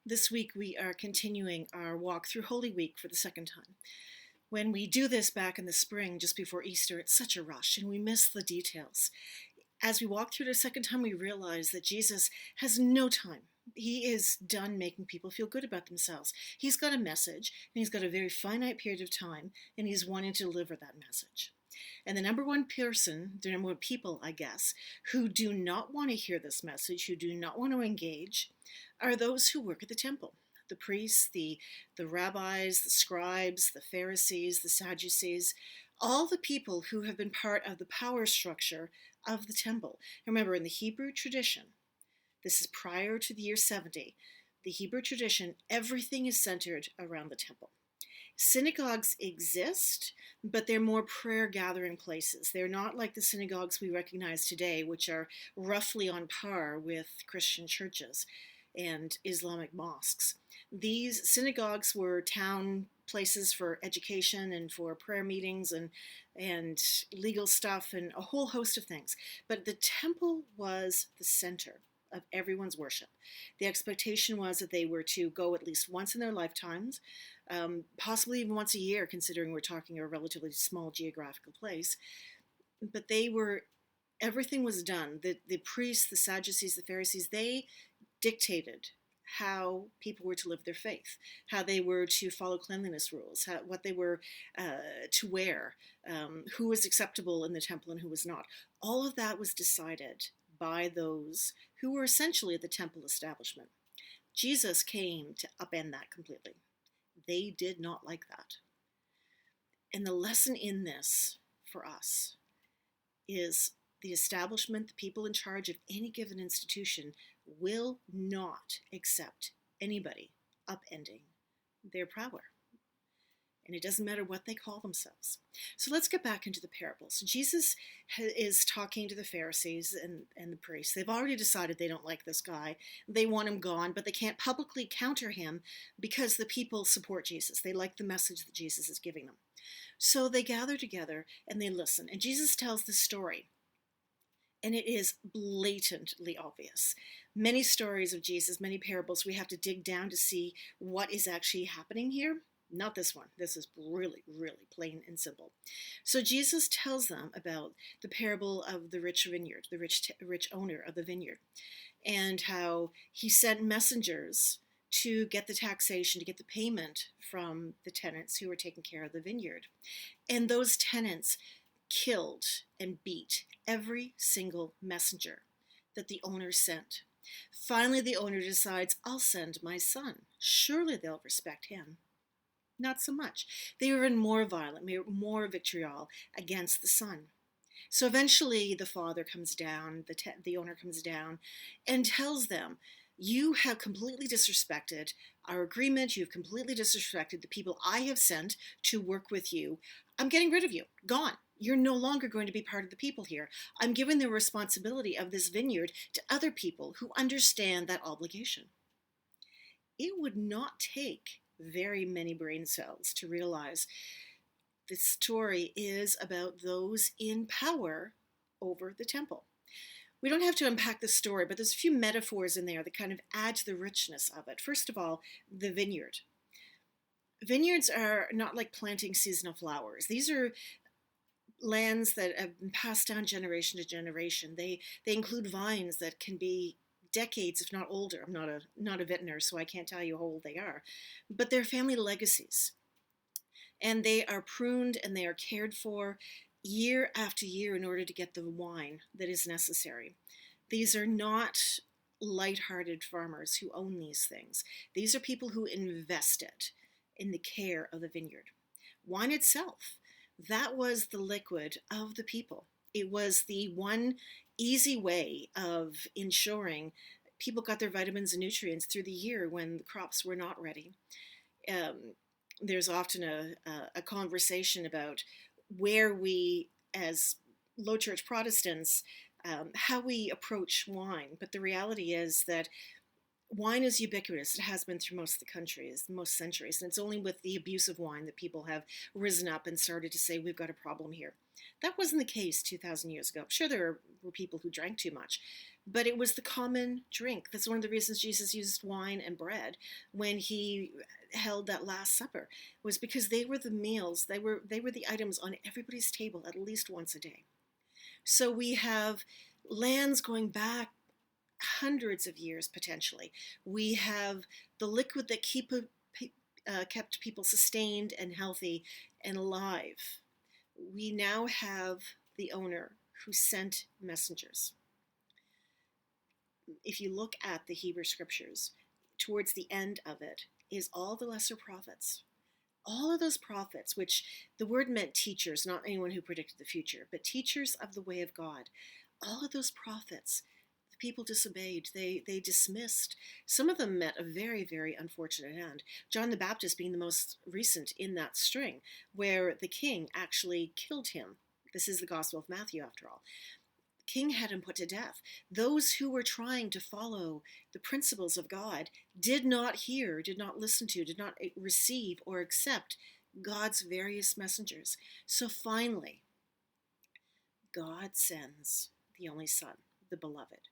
This week we are continuing our walk through Holy Week for the second time. When we do this back in the spring, just before Easter, it's such a rush and we miss the details. As we walk through it a second time, we realize that Jesus has no time. He is done making people feel good about themselves. He's got a message, and he's got a very finite period of time, and he's wanting to deliver that message. And the number one person, the number one people, I guess, who do not want to hear this message, who do not want to engage, are those who work at the temple. The priests, the rabbis, the scribes, the Pharisees, the Sadducees, all the people who have been part of the power structure of the temple. Remember, in the Hebrew tradition, this is prior to the year 70, the Hebrew tradition, everything is centered around the temple. Synagogues exist, but they're more prayer gathering places. They're not like the synagogues we recognize today, which are roughly on par with Christian churches and Islamic mosques. These synagogues were town places for education and for prayer meetings and legal stuff and a whole host of things. But the temple was the center of everyone's worship. The expectation was that they were to go at least once in their lifetimes, possibly even once a year, considering we're talking a relatively small geographical place. But everything was done. The priests, the Sadducees, the Pharisees, they dictated how people were to live their faith, how they were to follow cleanliness rules, what they were to wear, who was acceptable in the temple and who was not. All of that was decided by those who were essentially the temple establishment. Jesus came to upend that completely. They did not like that. And the lesson in this for us is the establishment, the people in charge of any given institution, will not accept anybody upending their power. And it doesn't matter what they call themselves. So let's get back into the parables. Jesus is talking to the Pharisees and the priests. They've already decided they don't like this guy. They want him gone, but they can't publicly counter him because the people support Jesus. They like the message that Jesus is giving them. So they gather together and they listen. And Jesus tells this story. And it is blatantly obvious. Many stories of Jesus, many parables, we have to dig down to see what is actually happening here. Not this one. This is really, really plain and simple. So Jesus tells them about the parable of the rich vineyard, the rich owner of the vineyard, and how he sent messengers to get the taxation, to get the payment from the tenants who were taking care of the vineyard. And those tenants killed and beat every single messenger that the owner sent. Finally, the owner decides, I'll send my son. Surely they'll respect him. Not so much. They were even more violent, more vitriol against the son. So eventually the father comes down, the owner comes down and tells them, you have completely disrespected our agreement. You've completely disrespected the people I have sent to work with you. I'm getting rid of you. Gone. You're no longer going to be part of the people here. I'm giving the responsibility of this vineyard to other people who understand that obligation. It would not take very many brain cells to realize this story is about those in power over the temple. We don't have to unpack the story, but there's a few metaphors in there that kind of add to the richness of it. First of all, the vineyard. Vineyards are not like planting seasonal flowers. These are lands that have been passed down generation to generation. They include vines that can be decades, if not older. I'm not a vintner, so I can't tell you how old they are, but they're family legacies. And they are pruned and they are cared for year after year in order to get the wine that is necessary. These are not light-hearted farmers who own these things. These are people who invested in the care of the vineyard. Wine itself, that was the liquid of the people. It was the one easy way of ensuring people got their vitamins and nutrients through the year when the crops were not ready. There's often a conversation about where we, as low church Protestants, how we approach wine. But the reality is that wine is ubiquitous. It has been through most of the countries, most centuries. And it's only with the abuse of wine that people have risen up and started to say, we've got a problem here. That wasn't the case 2,000 years ago. Sure, there were people who drank too much, but it was the common drink. That's one of the reasons Jesus used wine and bread when he held that last supper, was because they were the meals, they were the items on everybody's table at least once a day. So we have lands going back hundreds of years potentially. We have the liquid that kept people sustained and healthy and alive. We now have the owner who sent messengers. If you look at the Hebrew scriptures, towards the end of it is all the lesser prophets. All of those prophets, which the word meant teachers, not anyone who predicted the future, but teachers of the way of God. All of those prophets, the people disobeyed. They dismissed. Some of them met a very, very unfortunate end. John the Baptist being the most recent in that string, where the king actually killed him. This is the Gospel of Matthew, after all. King had him put to death. Those who were trying to follow the principles of God did not hear, did not listen to, did not receive or accept God's various messengers. So finally, God sends the only Son, the beloved.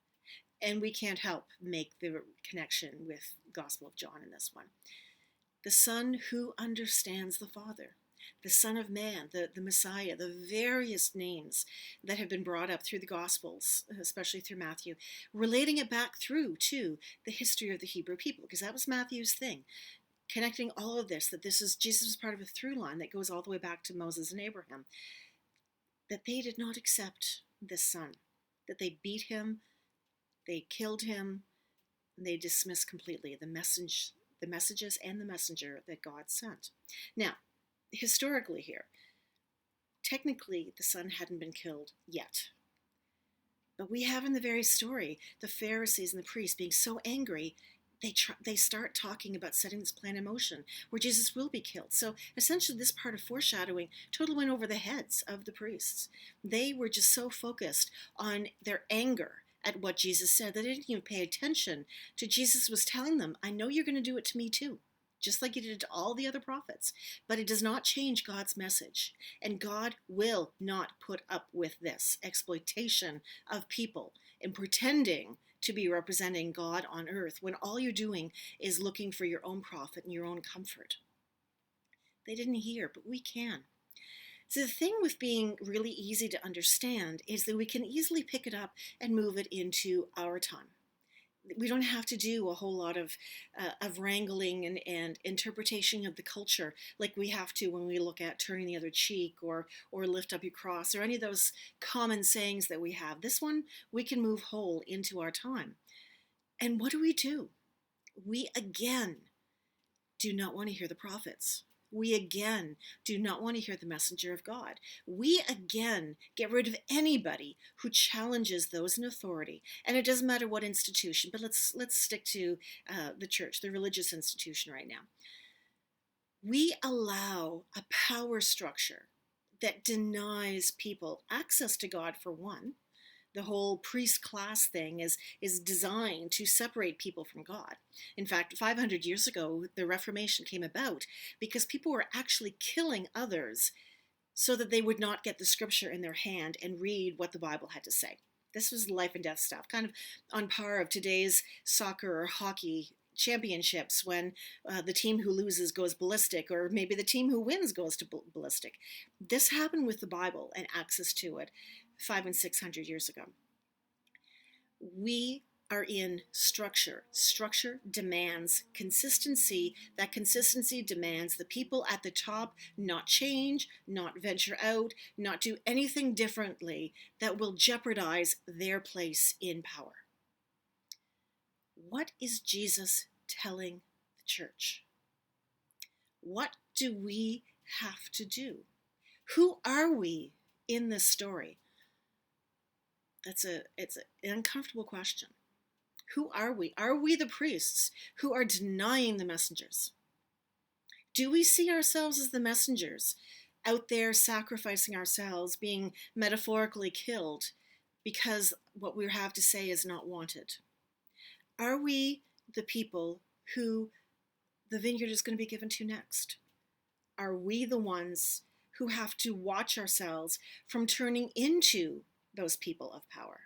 And we can't help make the connection with Gospel of John in this one. The Son who understands the Father. The Son of Man, the Messiah, the various names that have been brought up through the Gospels, especially through Matthew, relating it back through to the history of the Hebrew people, because that was Matthew's thing, connecting all of this, that this is Jesus was part of a through line that goes all the way back to Moses and Abraham, that they did not accept this Son, that they beat him, they killed him, and they dismissed completely the messages and the messenger that God sent. Now, historically here, technically the Son hadn't been killed yet. But we have in the very story the Pharisees and the priests being so angry, they start talking about setting this plan in motion where Jesus will be killed. So essentially this part of foreshadowing totally went over the heads of the priests. They were just so focused on their anger at what Jesus said that they didn't even pay attention to Jesus was telling them, I know you're going to do it to me too, just like he did it to all the other prophets. But it does not change God's message. And God will not put up with this exploitation of people and pretending to be representing God on earth when all you're doing is looking for your own profit and your own comfort. They didn't hear, but we can. So the thing with being really easy to understand is that we can easily pick it up and move it into our time. We don't have to do a whole lot of wrangling and interpretation of the culture like we have to when we look at turning the other cheek or lift up your cross or any of those common sayings that we have. This one we can move whole into our time. And what do? We again do not want to hear the prophets. We again do not want to hear the messenger of God. We again get rid of anybody who challenges those in authority. And it doesn't matter what institution, but let's stick to the church, the religious institution right now. We allow a power structure that denies people access to God, for one. The whole priest class thing is designed to separate people from God. In fact, 500 years ago, the Reformation came about because people were actually killing others so that they would not get the scripture in their hand and read what the Bible had to say. This was life and death stuff, kind of on par of today's soccer or hockey championships when the team who loses goes ballistic, or maybe the team who wins goes to ballistic. This happened with the Bible and access to it 500 and 600 years ago. We are in structure. Structure demands consistency. That consistency demands the people at the top not change, not venture out, not do anything differently that will jeopardize their place in power. What is Jesus telling the church? What do we have to do? Who are we in this story? It's an uncomfortable question. Who are we? Are we the priests who are denying the messengers? Do we see ourselves as the messengers out there sacrificing ourselves, being metaphorically killed because what we have to say is not wanted? Are we the people who the vineyard is going to be given to next? Are we the ones who have to watch ourselves from turning into those people of power?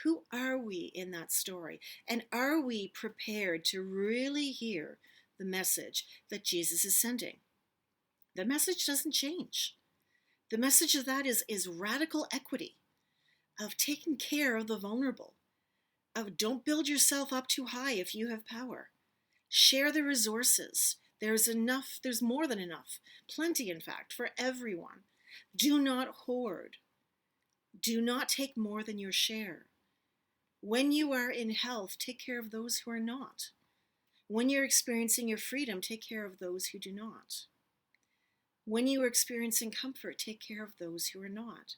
Who are we in that story? And are we prepared to really hear the message that Jesus is sending? The message doesn't change. The message of that is radical equity, of taking care of the vulnerable, of don't build yourself up too high if you have power. Share the resources. There's enough, there's more than enough, plenty in fact, for everyone. Do not hoard. Do not take more than your share. When you are in health, take care of those who are not. When you're experiencing your freedom, take care of those who do not. When you are experiencing comfort, take care of those who are not.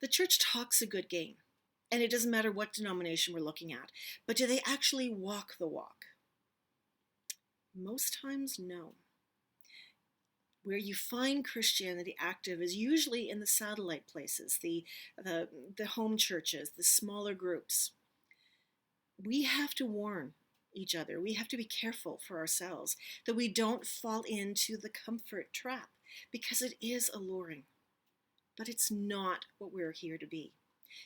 The church talks a good game, and it doesn't matter what denomination we're looking at, but do they actually walk the walk? Most times, no. Where you find Christianity active is usually in the satellite places, the home churches, the smaller groups. We have to warn each other. We have to be careful for ourselves that we don't fall into the comfort trap, because it is alluring, but it's not what we're here to be.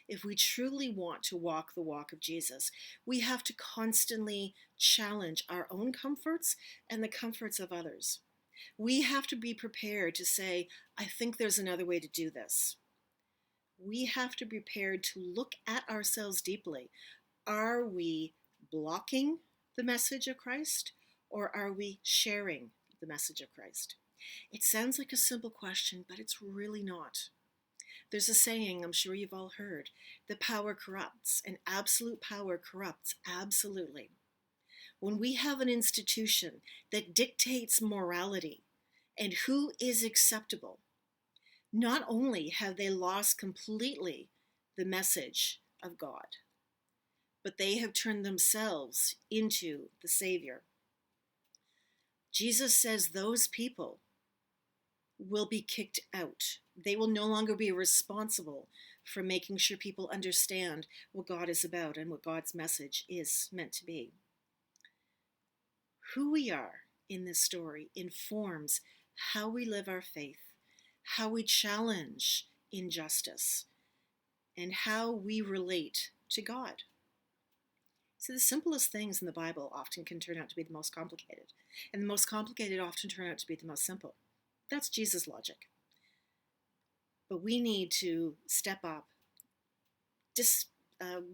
If we truly want to walk the walk of Jesus, we have to constantly challenge our own comforts and the comforts of others. We have to be prepared to say, I think there's another way to do this. We have to be prepared to look at ourselves deeply. Are we blocking the message of Christ, or are we sharing the message of Christ? It sounds like a simple question, but it's really not. There's a saying, I'm sure you've all heard, that power corrupts, and absolute power corrupts absolutely. When we have an institution that dictates morality and who is acceptable, not only have they lost completely the message of God, but they have turned themselves into the Savior. Jesus says those people will be kicked out. They will no longer be responsible for making sure people understand what God is about and what God's message is meant to be. Who we are in this story informs how we live our faith, how we challenge injustice, and how we relate to God. So the simplest things in the Bible often can turn out to be the most complicated, and the most complicated often turn out to be the most simple. That's Jesus' logic. But we need to step up,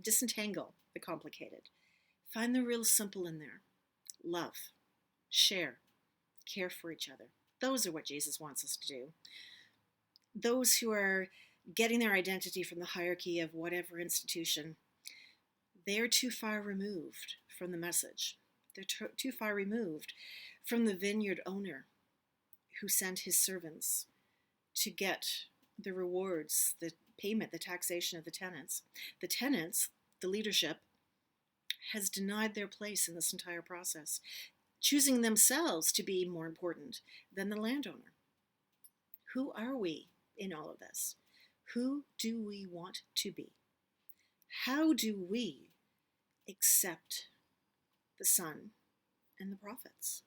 disentangle the complicated, find the real simple in there. Love, share, care for each other. Those are what Jesus wants us to do. Those who are getting their identity from the hierarchy of whatever institution, they're too far removed from the message. They're too far removed from the vineyard owner who sent his servants to get the rewards, the payment, the taxation of the tenants. The tenants, the leadership, has denied their place in this entire process, choosing themselves to be more important than the landowner. Who are we in all of this? Who do we want to be? How do we accept the Son and the prophets?